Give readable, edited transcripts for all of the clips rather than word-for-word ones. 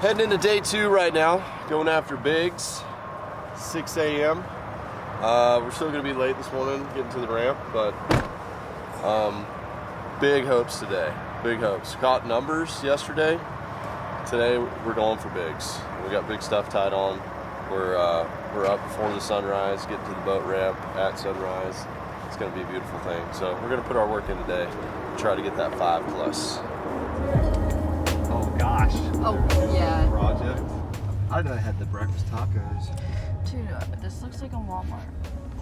Heading into day 2 right now, going after bigs, 6 a.m. We're still going to be late this morning getting to the ramp, but big hopes today, big hopes. Caught numbers yesterday. Today we're going for bigs. We got big stuff tied on. We're up before the sunrise, getting to the boat ramp at sunrise. It's going to be a beautiful thing. So we're going to put our work in today, try to get that 5 plus. Oh gosh. Oh yeah. Project. I didn't know they had the breakfast tacos. Dude, this looks like a Walmart.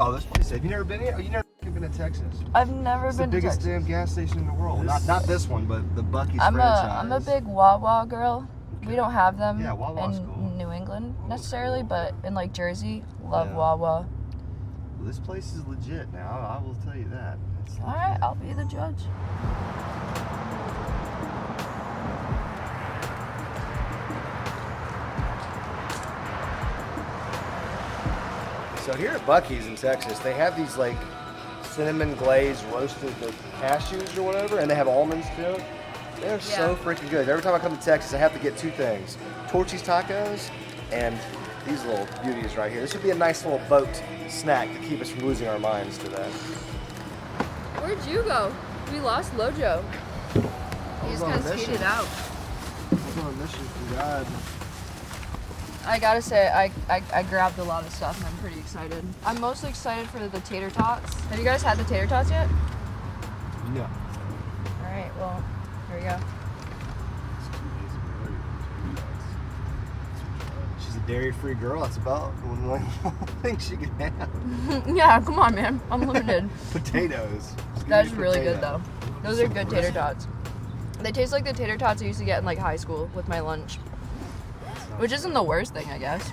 Oh, this place. Have you never been here? Oh, you never been to Texas? I've never It's been the to biggest Texas. damn gas station in the world. Not this one, but the Buc-ee's I'm franchise. a big Wawa girl. We don't have them Yeah, Wawa's in cool. New England necessarily, but in like Jersey, love Yeah. Wawa. Well, this place is legit now. I will tell you that. It's All right, legit. I'll be the judge. So here at Buc-ee's in Texas, they have these like cinnamon glazed roasted cashews or whatever, and they have almonds too. They're so freaking good. Every time I come to Texas, I have to get 2 things: Torchy's tacos and these little beauties right here. This would be a nice little boat snack to keep us from losing our minds today. Where'd you go? We lost Lojo. He just kind of skated out. I was on a mission from God. I gotta say, I grabbed a lot of stuff and I'm pretty excited. I'm mostly excited for the tater tots. Have you guys had the tater tots yet? No. All right, well, here we go. She's a dairy-free girl. That's about one thing she can have. Yeah, come on, man. Unlimited. Potatoes. Just give That's me a really good, potato. though. Those are good tater tots. They taste like the tater tots I used to get in like high school with my lunch. Which isn't the worst thing, I guess.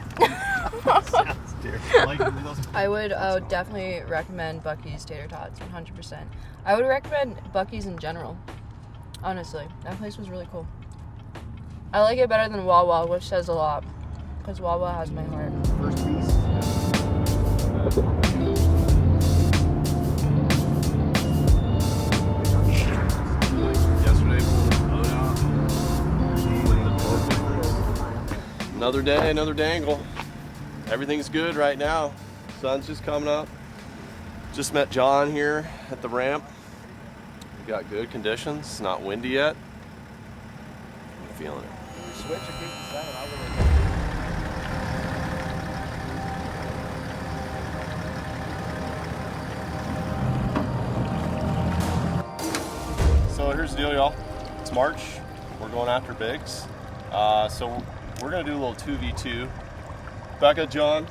Sounds terrible. I would definitely recommend Buc-ee's tater tots, 100%. I would recommend Buc-ee's in general, honestly. That place was really cool. I like it better than Wawa, which says a lot, because Wawa has my heart. First piece. Another day, another dangle. Everything's good right now. Sun's just coming up. Just met John here at the ramp. We got good conditions. It's not windy yet. I'm feeling it. Switch or keep the sound. So here's the deal, y'all. It's March. We're going after bigs. So we're gonna do a little 2v2. Becca, John,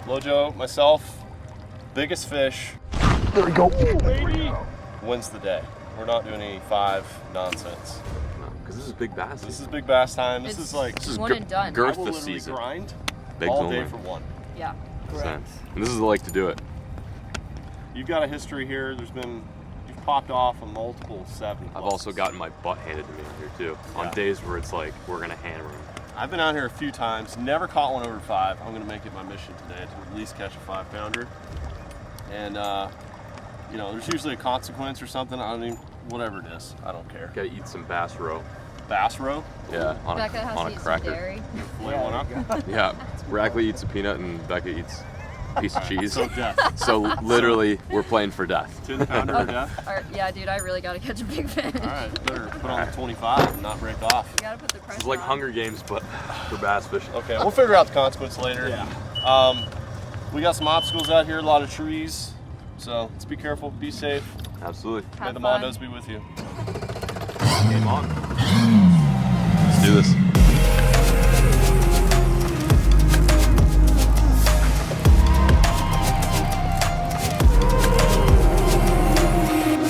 Lojo, myself. Biggest fish. There we go. Wins the day. We're not doing any 5 nonsense. Because this is big bass. This is big bass time. This is like one and done. I girth will this literally season. grind Bigs all only. day for 1. Yeah. And this is the lake to do it. You've got a history here. You've popped off on multiple 7. I've also gotten my butt handed to me here too. On Yeah. days where it's like, we're gonna hammer them. I've been out here a few times, never caught one over 5. I'm gonna make it my mission today to at least catch a 5-pounder. And you know, there's usually a consequence or something. I don't even, whatever it is, I don't care. Gotta eat some bass roe. Bass roe, Yeah, on Becca has on to a eat some cracker. dairy. fillet one up. Yeah, Rackley eats a peanut and Becca eats a piece of cheese. So death. So literally, we're playing for death. 10-pounder or death. Yeah, dude, I really gotta catch a big fish. All right, better put on the 25 and not break off. You gotta put the pressure It's like on. Hunger Games, but for bass fishing. Okay, we'll figure out the consequence later. Yeah. We got some obstacles out here, a lot of trees. So let's be careful, be safe. Absolutely. May Have the fun. Mondos be with you. Game on. Let's do this.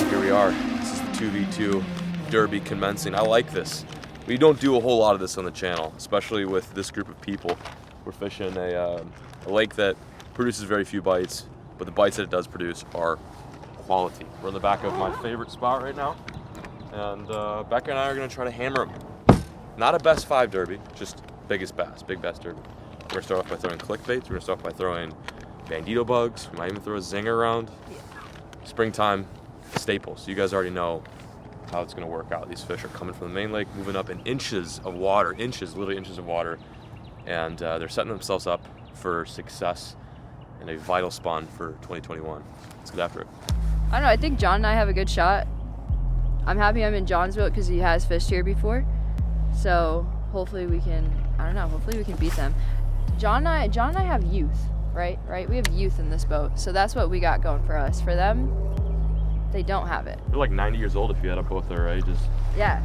Here we are. This is the 2v2 derby commencing. I like this. We don't do a whole lot of this on the channel, especially with this group of people. We're fishing a lake that produces very few bites, but the bites that it does produce are quality. We're in the back of my favorite spot right now, and Becca and I are gonna try to hammer them. Not a best 5 derby, just biggest bass, big bass derby. We're gonna start off by throwing clickbaits. We're gonna start off by throwing bandito bugs. We might even throw a zinger around. Springtime staples. You guys already know how it's going to work out. These fish are coming from the main lake, moving up in inches of water, literally inches of water, and they're setting themselves up for success and a vital spawn for 2021. Let's get after it. I don't know, I think John and I have a good shot. I'm happy I'm in John's boat because he has fished here before. So hopefully we can, I don't know, hopefully we can beat them. John and I have youth, right? We have youth in this boat. So that's what we got going for us. For them, they don't have it. You're like 90 years old if you add up both their ages. Yeah.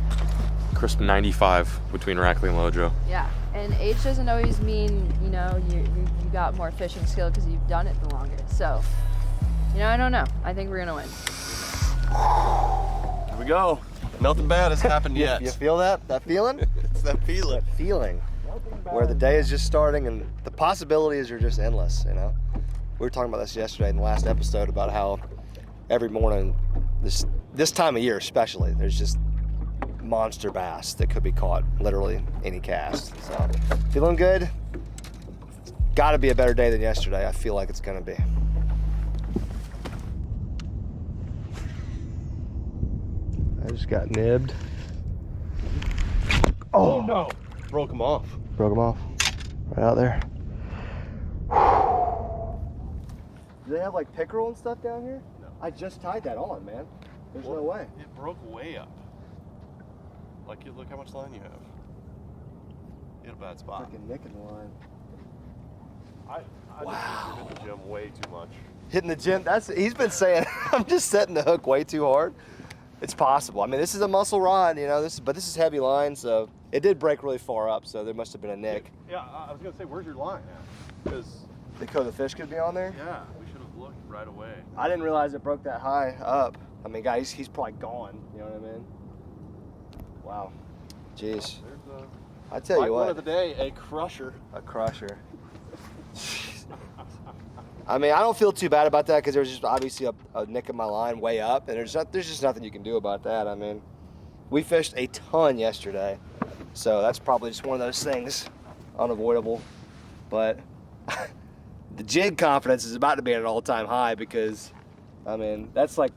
Crisp 95 between Rackley and Lojo. Yeah, and age doesn't always mean, you know, you got more fishing skill because you've done it the longest. So, you know, I don't know. I think we're gonna win. Here we go. Nothing bad has happened yet. You feel that? That feeling? It's that feeling. That feeling where the day is just starting and the possibilities are just endless, you know? We were talking about this yesterday in the last episode about how every morning, this time of year especially, there's just monster bass that could be caught literally any cast. So feeling good. It's got to be a better day than yesterday. I feel like it's going to be. I just got nibbed. Oh no! Broke him off. Broke him off. Right out there. Do they have like pickerel and stuff down here? No. I just tied that on, man. There's no way. It broke way up. Like, look how much line you have. You had a bad spot. Freaking nicking the line. I wow. Just hit the gym way too much. Hitting the gym, he's been saying, I'm just setting the hook way too hard. It's possible. I mean, this is a muscle rod, you know, but this is heavy line, so it did break really far up, so there must have been a nick. Yeah, I was going to say, where's your line now? Because the fish could be on there? Yeah, we should have looked right away. I didn't realize it broke that high up. I mean, guys, he's probably gone, you know what I mean? Wow. Jeez. I tell you what. One of the day, a crusher. A crusher. I mean, I don't feel too bad about that because there's just obviously a nick in my line way up, and there's just nothing you can do about that. I mean, we fished a ton yesterday, so that's probably just one of those things, unavoidable. But the jig confidence is about to be at an all-time high because, I mean, that's like,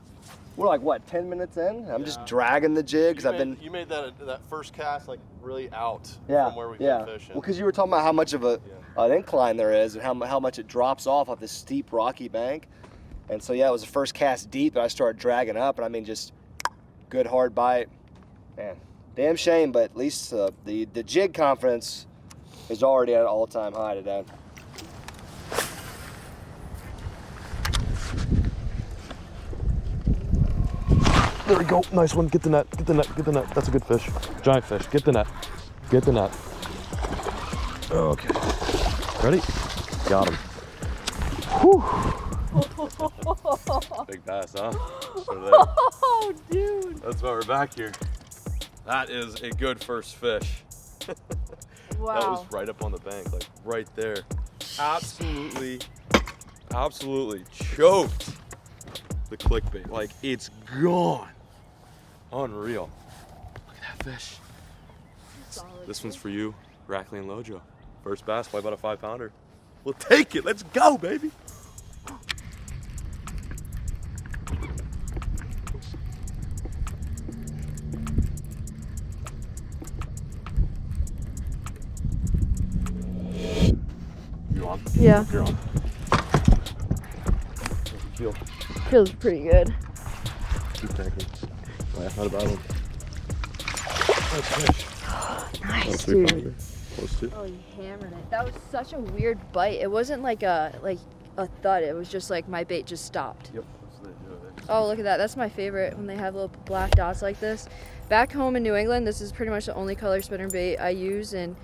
we're like, what, 10 minutes in? I'm just dragging the jig because You made that first cast like really out from where we've been fishing. Well, because you were talking about how much of an incline there is and how much it drops off this steep rocky bank. And so, yeah, it was the first cast deep, and I started dragging up, and I mean, just good hard bite. Man, damn shame, but at least the jig confidence is already at an all-time high today. There we go. Nice one. Get the net. Get the net. Get the net. That's a good fish. Giant fish. Get the net. Get the net. Okay. Ready? Got him. Whew. Big bass, huh? Oh, dude. That's why we're back here. That is a good first fish. Wow. That was right up on the bank, like right there. Absolutely choked the clickbait. Like, it's gone. Unreal. Look at that fish. This one's for you, Rackley and Lojo. First bass, probably about a 5-pounder. We'll take it. Let's go, baby. You on? Yeah. You're on. Feel. Feels pretty good. Keep tagging. Laugh not about him. Nice fish. Nice, dude. dude. Close to. Oh, you hammered it. That was such a weird bite. It wasn't like a thud. It was just like my bait just stopped. Yep. Oh, look at that. That's my favorite when they have little black dots like this. Back home in New England, this is pretty much the only color spinner bait I use, and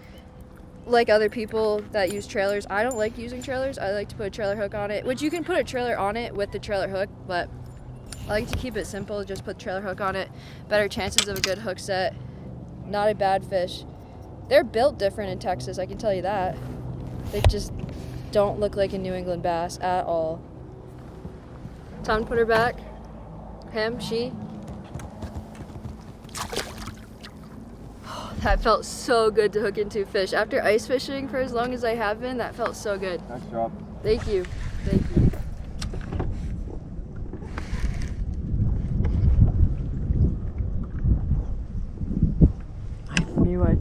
like other people that use trailers, I don't like using trailers. I like to put a trailer hook on it, which you can put a trailer on it with the trailer hook, but I like to keep it simple, just put the trailer hook on it. Better chances of a good hook set. Not a bad fish. They're built different in Texas, I can tell you that. They just don't look like a New England bass at all. Time to put her back. Him, she. That felt so good to hook into fish. After ice fishing for as long as I have been, that felt so good. Nice job. Thank you. Thank you.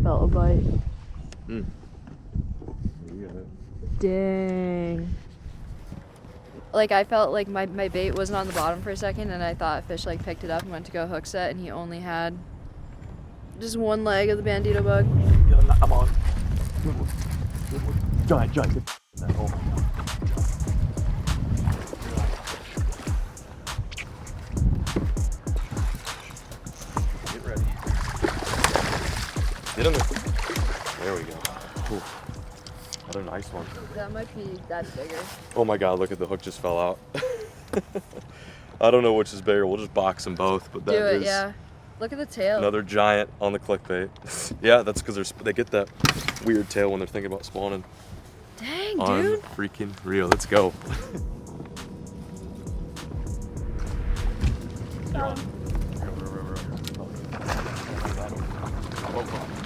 felt a bite. Mm. Dang. Like I felt like my bait wasn't on the bottom for a second, and I thought a fish like picked it up and went to go hook set, and he only had just one leg of the bandito bug. I'm on. Giant. Oh my God. Get ready. Get in there. There we go. Ooh. What a nice one. That's bigger. Oh my God, look at the hook just fell out. I don't know which is bigger. We'll just box them both. But that is yeah. Look at the tail. another giant on the clickbait. Yeah, that's because they get that weird tail when they're thinking about spawning. Dang, dude. Freaking real. Let's go.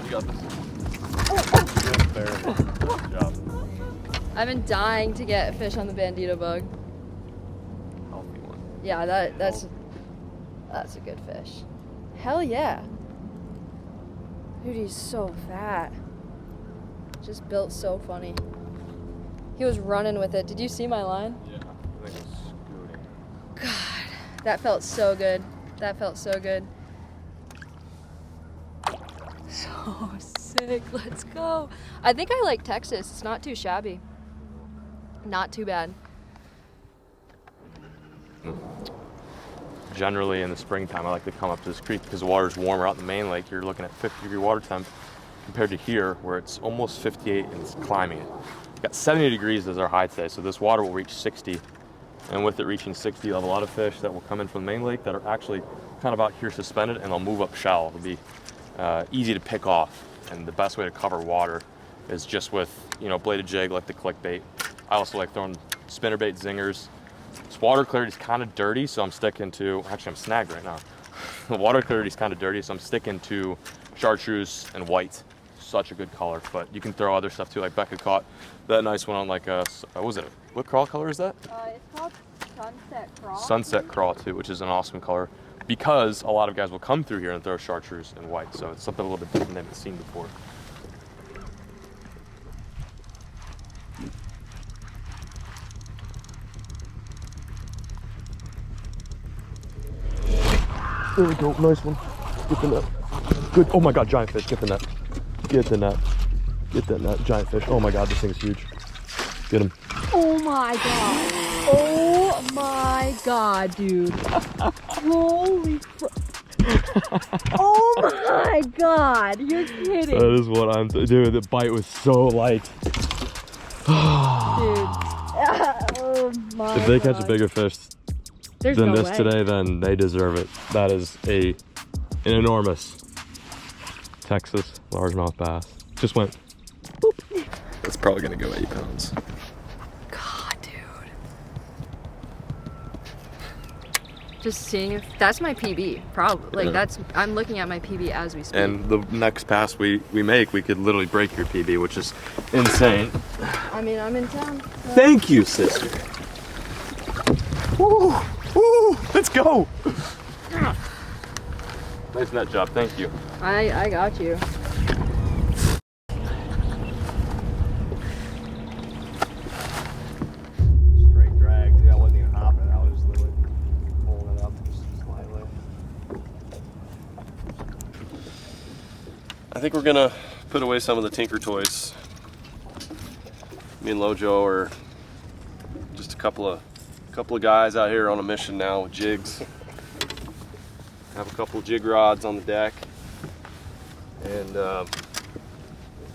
You got this. Good job. I've been dying to get a fish on the bandito bug. Healthy one. Yeah, that's a good fish. Hell yeah. Dude, he's so fat. Just built so funny. He was running with it. Did you see my line? Yeah, I think it's scooting. God, that felt so good. That felt so good. So sick. Let's go. I think I like Texas. It's not too shabby. Not too bad. Generally in the springtime, I like to come up to this creek because the water's warmer. Out in the main lake, you're looking at 50-degree water temp compared to here where it's almost 58 and it's climbing it. We've got 70 degrees as our high today, so this water will reach 60. And with it reaching 60, you'll have a lot of fish that will come in from the main lake that are actually kind of out here suspended, and they'll move up shallow. It'll be easy to pick off, and the best way to cover water is just with, bladed jig like the clickbait. I also like throwing spinnerbait zingers. This water clarity is kind of dirty, so I'm sticking to, actually I'm snagged right now. The water clarity is kind of dirty, so I'm sticking to chartreuse and white. Such a good color, but you can throw other stuff too, like Becca caught that nice one on like a, what was it? What crawl color is that? It's called Sunset Crawl. Sunset Crawl too, which is an awesome color because a lot of guys will come through here and throw chartreuse and white, so it's something a little bit different they haven't seen before. There we go, nice one. Get the net. Good. Oh my God, giant fish. Get the net. Get the net. Get that net. Giant fish. Oh my God, this thing's huge. Get him. Oh my God. Oh my God, dude. Holy oh my God. You're kidding. That is what I'm dude, the bite was so light. Dude. Oh my If they God. catch a bigger fish There's than no this way. today, then they deserve it. That is an enormous Texas largemouth bass. Just went boop. That's probably gonna go 8 pounds. God, dude. Just seeing if that's my PB, probably. Like I'm looking at my PB as we speak. And the next pass we make, we could literally break your PB, which is insane. I mean, I'm in town. So. Thank you, sister. Woo, woo, let's go. Nice net job, thank you. I got you. Straight drag. Dude, I wasn't even hopping. I was literally pulling it up just slightly. I think we're gonna put away some of the Tinker toys. Me and Lojo are just a couple of guys out here on a mission now with jigs. Have a couple of jig rods on the deck, and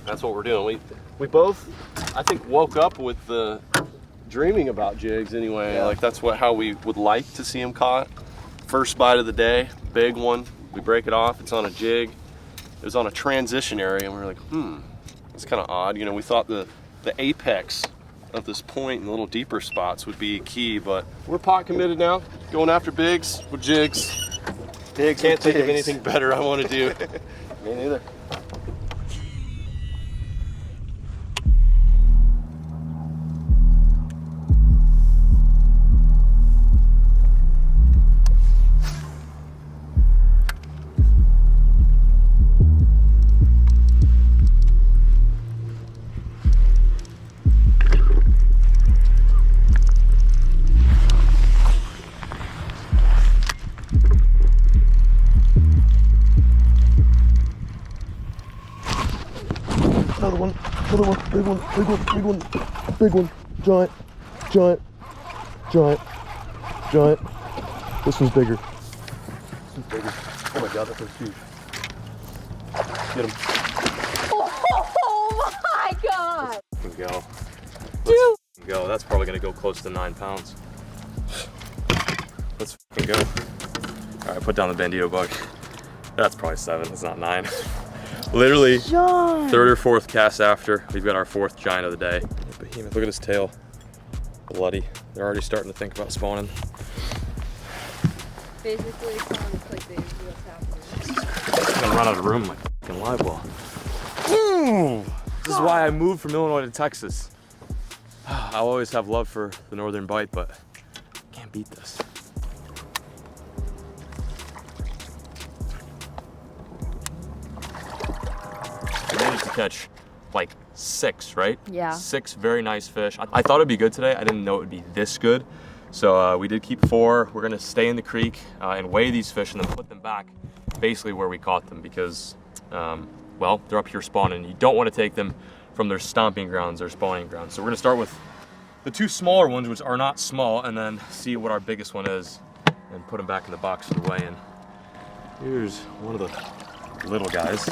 that's what we're doing. We both, I think, woke up with the dreaming about jigs anyway. Yeah. Like that's how we would like to see them caught. First bite of the day, big one. We break it off. It's on a jig. It was on a transition area, and we were like, it's kind of odd. We thought the apex of this point and the little deeper spots would be key, but we're pot committed now. Going after bigs with jigs. Bigs Can't with think of jigs. anything better I want to do. Me neither. one, big one, big one, big one. Giant, giant, giant, giant. This one's bigger. This one's bigger. Oh my god, that thing's huge. Get him. Oh my god! Let's go. Let's go. That's probably gonna go close to 9 pounds. Let's go. All right, put down the Bandito bug. That's probably 7. It's not 9. Literally, John. 3rd or 4th cast after, we've got our 4th giant of the day. Behemoth, look at his tail. Bloody. They're already starting to think about spawning. Basically, it's clickbait is what's happening. I'm gonna run out of room like fucking live well. This is why I moved from Illinois to Texas. I'll always have love for the northern bite, but can't beat this. I managed to catch like 6, right? Yeah. 6 very nice fish. I thought it'd be good today. I didn't know it would be this good. So we did keep 4. We're gonna stay in the creek and weigh these fish and then put them back basically where we caught them because, well, they're up here spawning. You don't wanna take them from their stomping grounds or spawning grounds. So we're gonna start with the 2 smaller ones, which are not small, and then see what our biggest one is and put them back in the box for the weigh-in. Here's one of the little guys.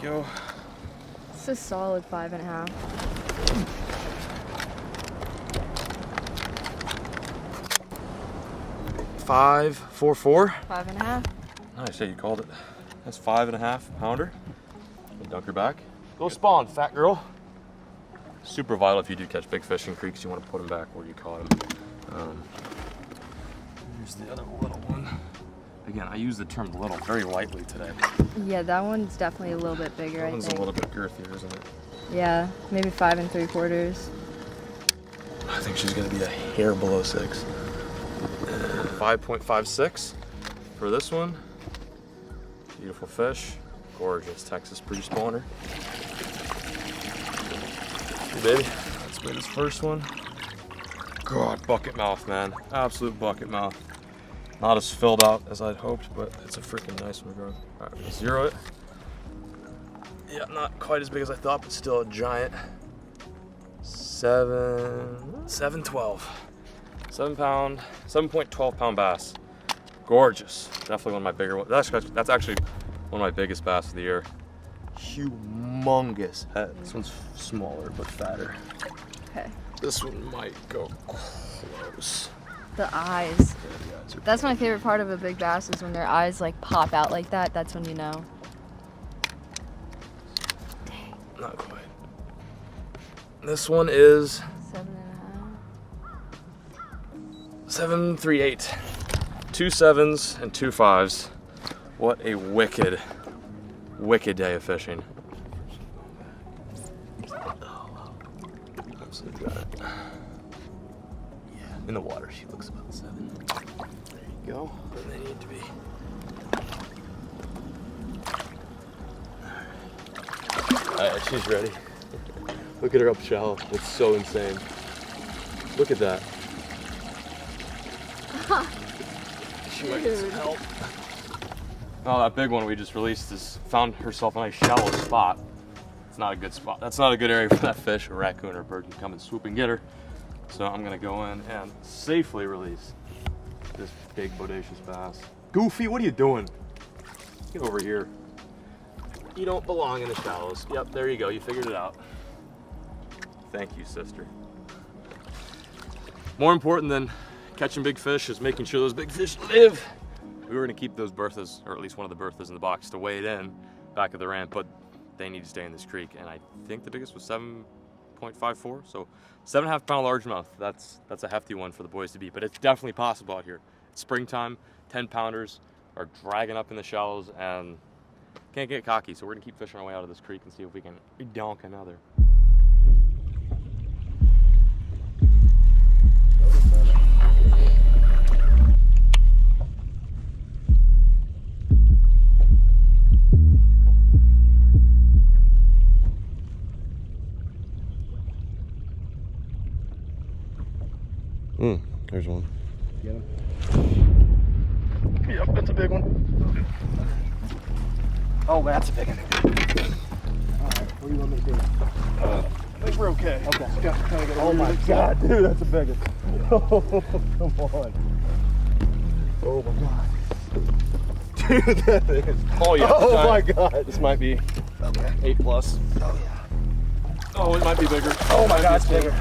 Go. It's a solid 5.5. 5.44. 5.5. Nice, yeah, you called it. That's 5.5 pounder. Dunk her back. Go spawn, fat girl. Super vital if you do catch big fish in creeks. You want to put them back where you caught them. Here's the other little one. Again, I use the term little very lightly today. Yeah, that one's definitely a little bit bigger, That I one's think. a little bit girthier, isn't it? Yeah, maybe 5 3/4. I think she's gonna be a hair below 6. 5.56 for this one. Beautiful fish. Gorgeous Texas pre-spawner. Hey baby, let's weigh this first one. God, bucket mouth, man. Absolute bucket mouth. Not as filled out as I'd hoped, but it's a freaking nice one, bro. All right, let's zero it. Yeah, not quite as big as I thought, but still a giant. 7.12. 7.12 pound bass. Gorgeous. Definitely one of my bigger ones. That's actually one of my biggest bass of the year. Humongous head. This one's smaller but fatter. Okay. This one might go close. The eyes. That's my favorite part of a big bass is when their eyes like pop out like that. That's when you know. Not quite. This one is 7.5. 7.38. 2 7s and 2 5s. What a wicked, wicked day of fishing. Absolutely got it. Yeah, in the water she looks about 7. There you go. Where they need to be. Alright, she's ready. Look at her up shallow. It's so insane. Look at that. She might need some help. Oh, that big one we just released has found herself a nice shallow spot. It's not a good spot. That's not a good area for that fish. A raccoon or a bird can come and swoop and get her. So I'm gonna go in and safely release this big bodacious bass. Goofy, what are you doing? Get over here. You don't belong in the shallows. Yep, there you go. You figured it out. Thank you, sister. More important than catching big fish is making sure those big fish live. We were gonna keep those berthas, or at least one of the berthas in the box to weigh it in back of the ramp, but they need to stay in this creek. And I think the biggest was 7.54, so 7.5 pound largemouth. That's a hefty one for the boys to beat, but it's definitely possible out here. It's springtime, 10 pounders are dragging up in the shallows and can't get cocky, so we're gonna keep fishing our way out of this creek and see if we can donk another. There's one. Get him. Yep, that's a big one. Oh, that's a big one. All right. What do you want me to do? I think we're okay. Okay. Oh my God, dude, that's a big one. Oh, come on. Oh my God. Dude, that is. Oh yeah. Oh giant. my God. This might be Okay. 8 plus. Oh yeah. Oh, it might be bigger. Oh my Might God, be it's bigger.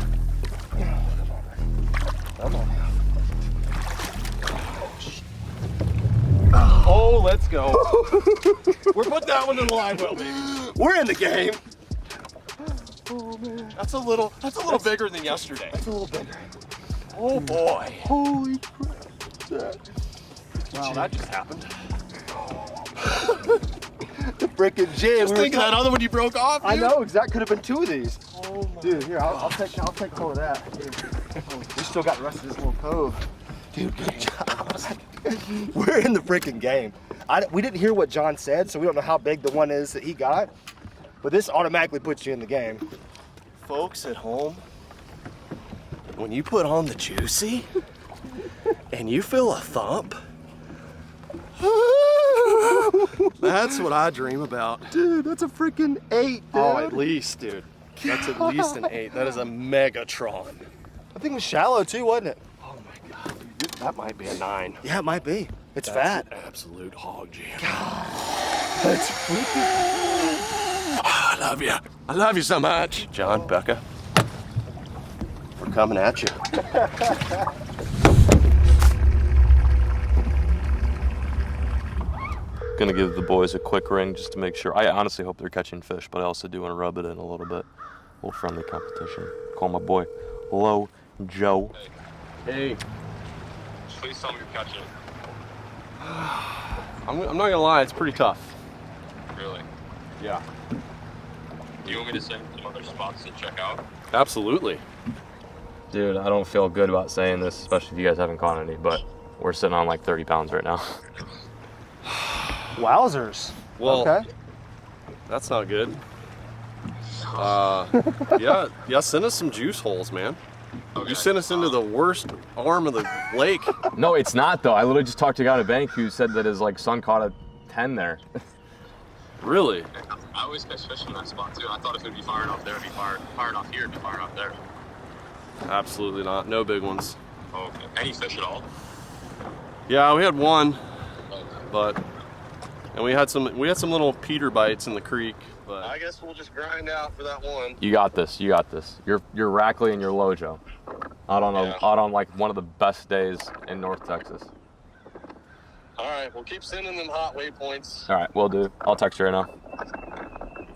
Come on. Oh, let's go. We're putting that one in the live well, baby. We're in the game. Oh man. That's a little bigger than yesterday. It's a little bigger. Oh boy. Holy crap. Wow, that just happened. The frickin' jam. Just think of that other one you broke off, dude. I know, exactly. Could have been 2 of these. Oh my Dude, here, I'll take hold of that. Dude. We still got the rest of this little cove. Dude, good job. We're in the freaking game. We didn't hear what John said, so we don't know how big the one is that he got. But this automatically puts you in the game. Folks at home, when you put on the juicy and you feel a thump, that's what I dream about. Dude, that's a freaking 8, dude. Oh, at least, dude. That's at least an 8. That is a Megatron. I think it was shallow too, wasn't it? Oh my God, dude, that might be a 9. Yeah, it might be. It's That's fat. an absolute hog jam. That's freaking. Oh, I love you. I love you so much. John, Becca, we're coming at you. Gonna give the boys a quick ring just to make sure. I honestly hope they're catching fish, but I also do want to rub it in a little bit. A little friendly competition. Call my boy Low Joe. Hey, Please tell me you're catching. I'm not gonna lie, it's pretty tough. Really? Yeah. Do you want me to send some other spots to check out? Absolutely. Dude, I don't feel good about saying this, especially if you guys haven't caught any, but we're sitting on like 30 pounds right now. Wowzers. Well, Okay. that's not good. Yeah, send us some juice holes, man. Okay. You sent us into the worst arm of the lake. No, it's not though. I literally just talked to a guy at a bank who said that his like son caught a 10 there. Really? I always catch fish in that spot too. I thought if it would be fired off there, it'd be fired off here, it'd be fired off there. Absolutely not. No big ones. Oh, okay. Any fish at all? Yeah, we had one, Okay. but and we had some little peter bites in the creek, but I guess we'll just grind out for that one. You got this. You got this. You're Rackley and you're Lojo. Out on like one of the best days in North Texas. All right, we'll keep sending them hot waypoints. All right, will do. I'll text you right now.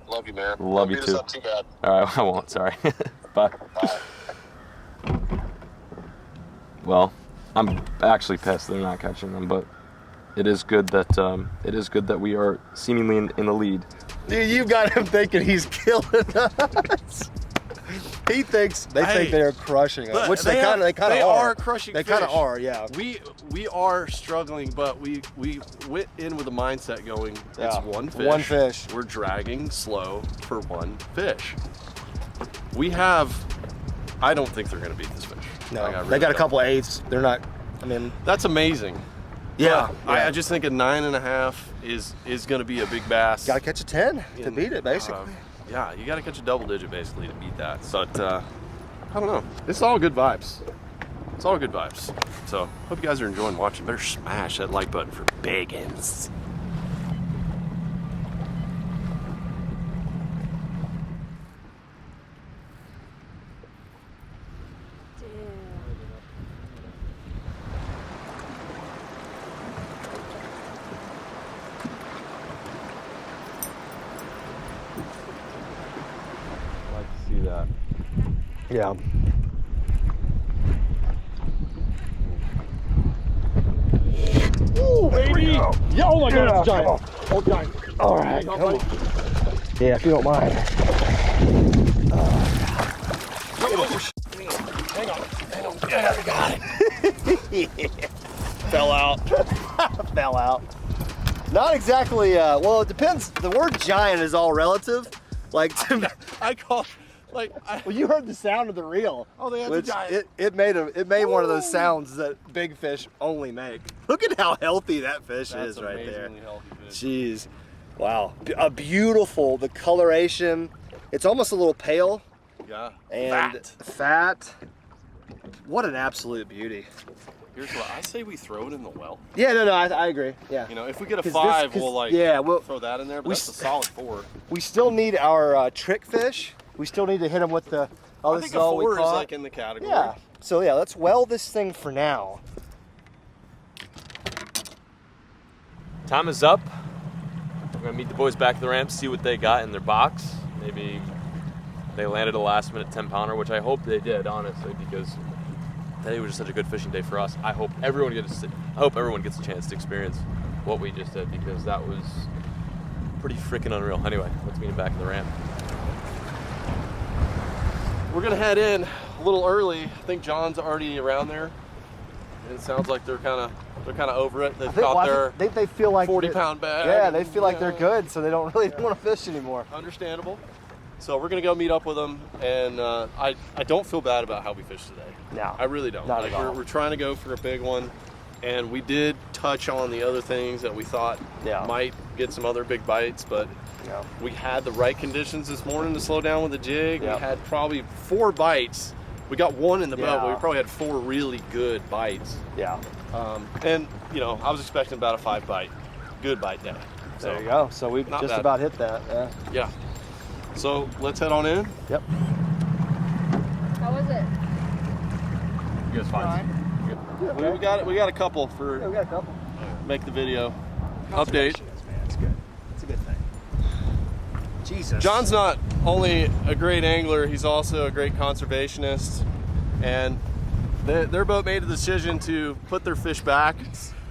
Love you, man. Love you Don't beat too. us up too bad. All right, I won't. Sorry. Bye. Bye. Well, I'm actually pissed they're not catching them, but it is good that we are seemingly in the lead. Dude, you've got him thinking he's killing us. He thinks they think they're crushing us, which they kind of are. crushing. They kind of are, yeah. We are struggling, but we went in with a mindset going, it's Yeah. one fish. One fish. We're dragging slow for one fish. We have. I don't think they're going to beat this fish. No, Like, I they really got a don't. couple of 8s. They're not. I mean, That's amazing. yeah. But I just think a 9.5 is going to be a big bass. Got to catch a 10 to And, beat it, basically. Yeah, you got to catch a double digit basically to beat that. But I don't know. It's all good vibes. It's all good vibes. So hope you guys are enjoying watching. Better smash that like button for Googans. I'd like to see that. Yeah. Ooh, baby! Yeah, oh my god, it's giant. Oh, giant. All right. Come on. Yeah, if you don't mind. Fell out. Fell out. Not exactly. Well, it depends. The word giant is all relative. Like, I call like well, you heard the sound of the reel. Oh, they had the Which giant. it made one of those sounds that big fish only make. Look at how healthy that fish That's is right there. amazingly healthy fish. Jeez, wow, the coloration, It's almost a little pale. Yeah. And fat. What an absolute beauty. Here's what I say: we throw it in the well. Yeah, no, I agree. Yeah. You know, if we get a 5, we'll like throw that in there. But that's a solid 4. We still need our trick fish. We still need to hit them with the. Oh, I this think is all a 4 we is caught. like in the category. Yeah. So yeah, let's well this thing for now. Time is up. We're gonna meet the boys back at the ramp, see what they got in their box. Maybe they landed a last minute 10-pounder, which I hope they did, honestly, because today was just such a good fishing day for us. I hope everyone gets a chance to experience what we just did, because that was pretty freaking unreal. Anyway, let's meet them back at the ramp. We're gonna head in a little early. I think John's already around there. And it sounds like they're kind of over it. They've got their they feel like 40-pound bag. Yeah, they feel like they're good, so they don't really want to fish anymore. Understandable. So we're gonna go meet up with them, and I don't feel bad about how we fished today. No, I really don't. Not at all. We're trying to go for a big one, and we did touch on the other things that we thought might get some other big bites, but we had the right conditions this morning to slow down with the jig. We had probably 4 bites. We got 1 in the boat, but we probably had 4 really good bites. Yeah. And you know, I was expecting about a 5-bite, good bite day. So, there you go. So we just about hit that. Yeah. So let's head on in. Yep. How was it? You guys fine? We got a couple for we got a couple. Make the video update. Man, it's good. It's a good thing. Jesus. John's not only a great angler, he's also a great conservationist, and their boat made a decision to put their fish back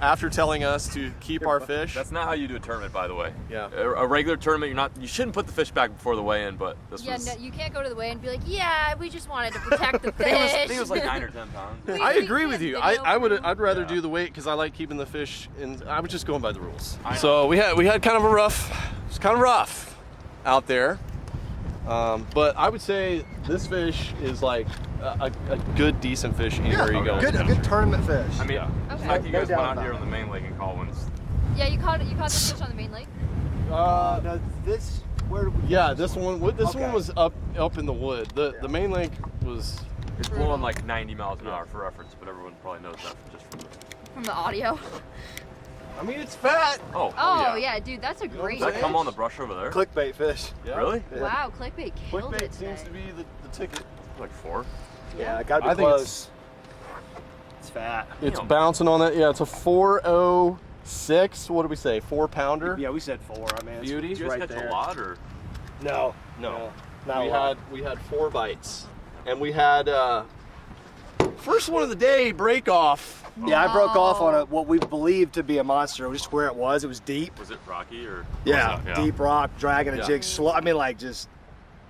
after telling us to keep our fish. That's not how you do a tournament, by the way. Yeah. A regular tournament, you shouldn't put the fish back before the weigh-in, but this was... No, you can't go to the weigh and be like, yeah, we just wanted to protect the fish. I think it was like 9 or 10 pounds. I agree with you. I'd rather do the weight because I like keeping the fish, and I was just going by the rules. So we had kind of a rough out there, but I would say this fish is like a good, decent fish anywhere you go. A good tournament fish. I mean, the fact that you guys went out here on the main lake and caught one. Yeah, you caught this fish on the main lake? No, this where did we? Yeah, this one was up in the wood. The main lake was. It's blowing like 90 miles an hour for reference, but everyone probably knows that just From the audio. I mean, it's fat. Oh yeah, dude, that's a great Does that fish. come on the brush over there? Clickbait fish. Yeah. Really? Yeah. Wow, clickbait killed Clickbait it today. seems to be the ticket. Like 4? Yeah, gotta be I think close. It's fat. It's bouncing on that. Yeah, it's a 406. What did we say? 4-pounder. Yeah, we said 4. I mean, it's Beauty. Did you guys right catch there. a lot, or? No. Not a lot. We had 4 bites, and we had first one of the day break off. Yeah, I broke off on what we believed to be a monster. Just where it was deep. Was it rocky or? Yeah, Yeah. deep rock, dragging a Yeah. jig slow. I mean, like just.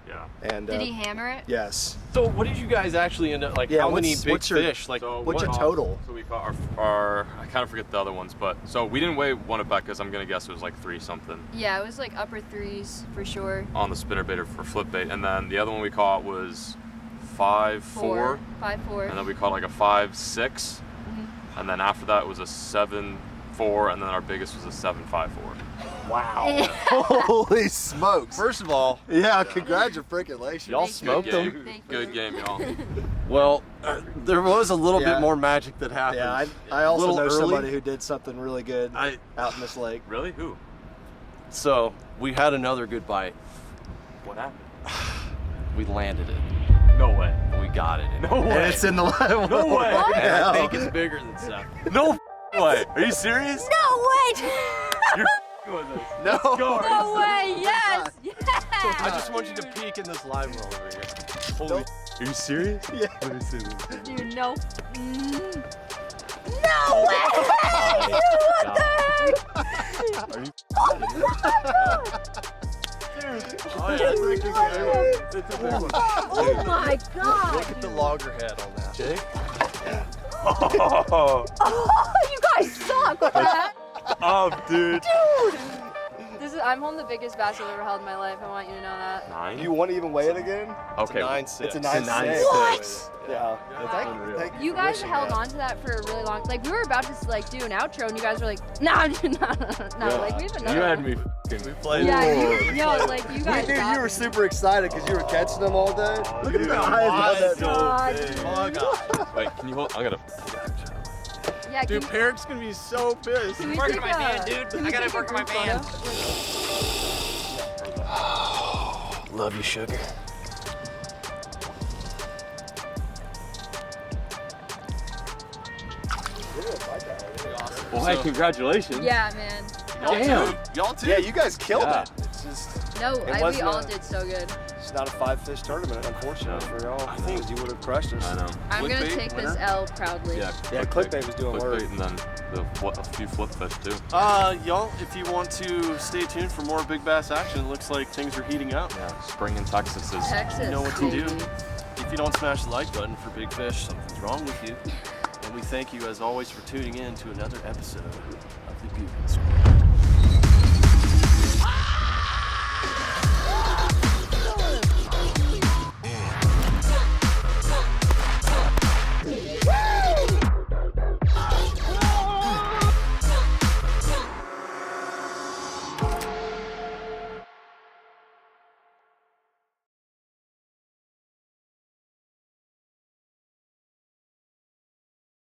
Yeah. And Did he hammer it? Yes. So what did you guys actually end up like? Yeah, how many big what's your- fish? Like So What's your what- total? So we caught our I kind of forget the other ones, but so we didn't weigh one of Becca's. I'm gonna guess it was like 3 something Yeah, it was like upper 3s for sure. on the spinnerbait or for flip bait, and then the other one we caught was 5.4, 5.4. and then we caught like a 5.6, and then after that was a 7.4, and then our biggest was a 7.54. Wow. Holy smokes. First of all, Yeah, congratulations. y'all Thank you. smoked Good them. game. Good game, y'all. Well, there was a little Yeah. bit more magic that happened. Yeah, I also Little know early. somebody who did something really good out in this lake. Really? Who? So we had another good bite. What happened? We landed it. No way. We got it. No way. And it's in the line. No way. And I think it's bigger than 7. No way. Are you serious? No way! You're with us. No. Go. No way! Yes! Yes! I just want you to peek in this live well over here. Holy. Are you serious? Yeah. Let me see this. Dude, no. No way! What the heck? Are you? Oh, yeah, it's a big one. Oh my god! Look at the loggerhead on that. Jake? Oh, Oh, you guys suck! What the heck? up, dude. Dude! This I'm holding the biggest bass I've ever held in my life. I want you to know that. 9? You want to even weigh it again? Okay. 9.6. It's a 9.6. What? Yeah. Unreal. Thank You for guys wishing held that. on to that for a really long. Like we were about to like do an outro, and you guys were like, "Nah, no." Like we have another. You had one. me f***ing. Played Yeah, like you We guys. knew got you were me. super excited because you were catching them all day. Look at the eyes on that. God. Wait, can you hold? I'm gonna. Yeah, Dude, can, Peric's gonna be so pissed. can we Working take my van, a- dude. can we I gotta take a work my group van. photo? Love you, sugar. Well, hey, congratulations. Yeah, man. Damn. Y'all too. Yeah, you guys killed Yeah. it. It's just, No, It we wasn't all a- did so good. it's not a 5-fish tournament, unfortunately for y'all. I think you would have crushed us. I know. I'm gonna Clickbait take winner? this L proudly. Yeah. Yeah, clickbait was doing work. Clickbait and then a few flip fish too. Y'all, if you want to stay tuned for more big bass action, it looks like things are heating up. Yeah. Spring in Texas is. Texas. You know what to do. baby. If you don't smash the like button for big fish, something's wrong with you. And we thank you as always for tuning in to another episode of the Googan Store.